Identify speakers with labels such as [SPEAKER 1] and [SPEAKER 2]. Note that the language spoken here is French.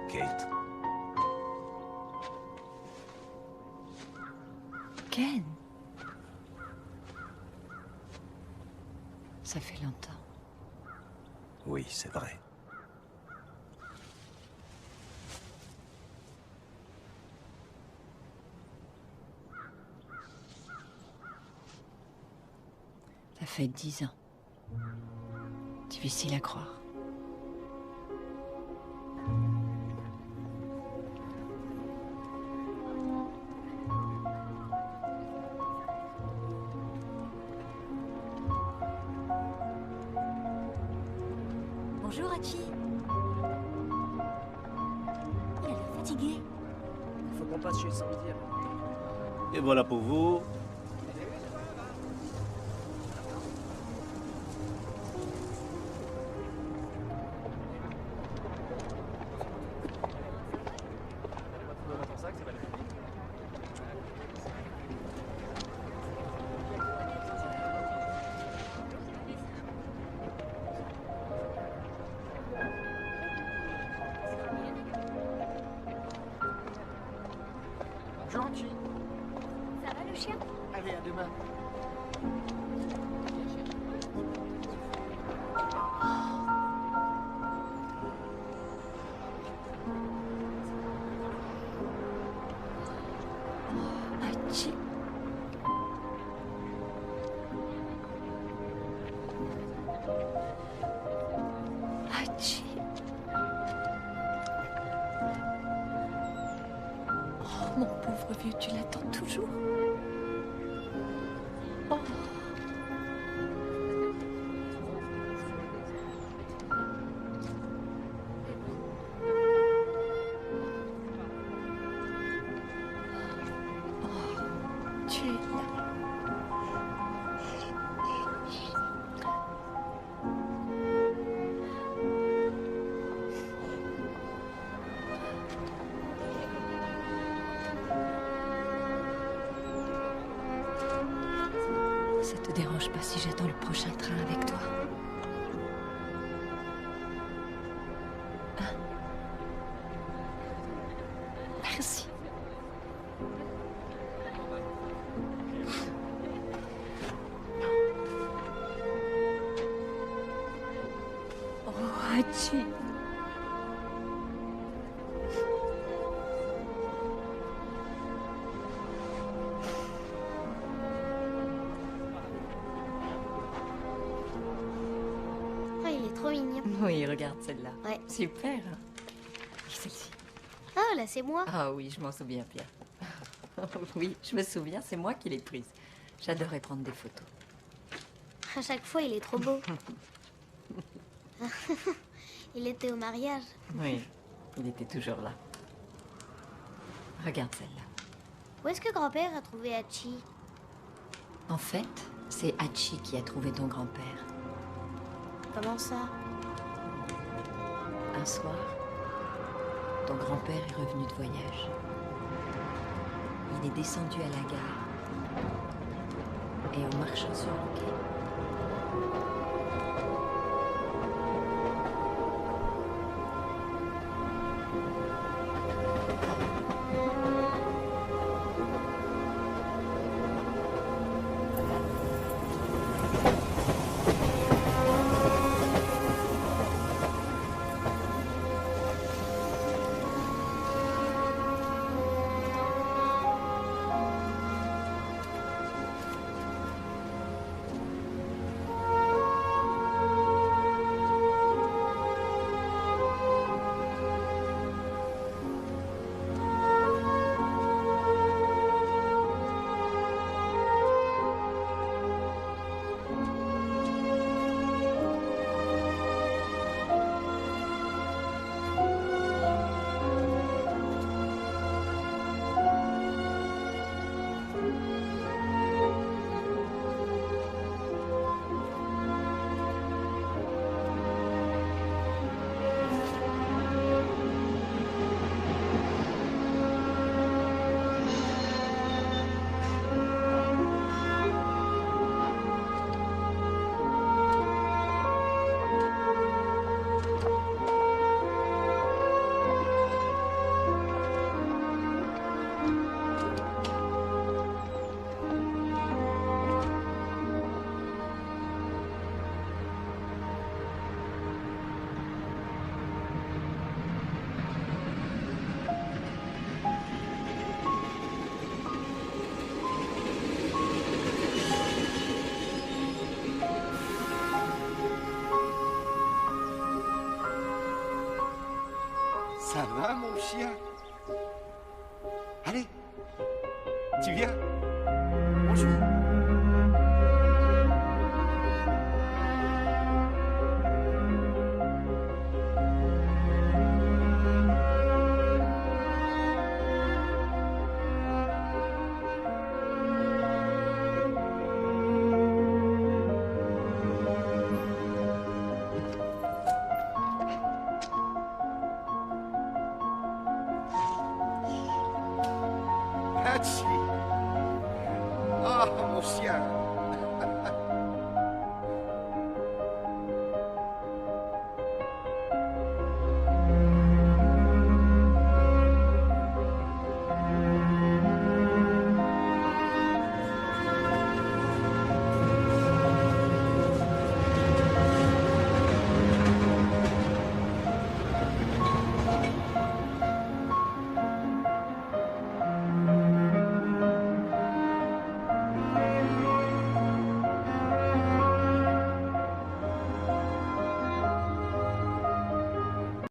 [SPEAKER 1] Kate.
[SPEAKER 2] Ken. Ça fait longtemps.
[SPEAKER 1] Oui, c'est vrai.
[SPEAKER 2] Ça fait 10 ans. Difficile à croire.
[SPEAKER 3] Bonjour, Hachi. Il a l'air fatigué.
[SPEAKER 4] Faut qu'on passe chez le cimetière.
[SPEAKER 1] Et voilà pour vous.
[SPEAKER 4] Bonjour, Hachi.
[SPEAKER 3] Ça va, le chien?
[SPEAKER 4] Allez, à demain.
[SPEAKER 2] Hachi. Hachi. Oh, mon pauvre vieux, tu l'attends toujours. Oh. Tu es là. Ça te dérange pas si j'attends le prochain train avec toi? Hein? Merci. Oh, Hachi.
[SPEAKER 3] Oh, il est trop mignon.
[SPEAKER 2] Oui, regarde celle-là.
[SPEAKER 3] Ouais.
[SPEAKER 2] Super. Hein? Et celle-ci.
[SPEAKER 3] Oh, là, c'est moi.
[SPEAKER 2] Ah oui, je m'en souviens bien. Oui, je me souviens, c'est moi qui l'ai prise. J'adorais prendre des photos.
[SPEAKER 3] À chaque fois, il est trop beau. Il était au mariage.
[SPEAKER 2] Oui, il était toujours là. Regarde celle-là.
[SPEAKER 3] Où est-ce que grand-père a trouvé Hachi?
[SPEAKER 2] En fait, c'est Hachi qui a trouvé ton grand-père.
[SPEAKER 3] Comment ça?
[SPEAKER 2] Un soir, ton grand-père est revenu de voyage. Il est descendu à la gare. Et en marchant sur le quai,
[SPEAKER 5] Ça va, mon chien? Allez, tu viens? Bonjour. Hachi. Ah, mon chien.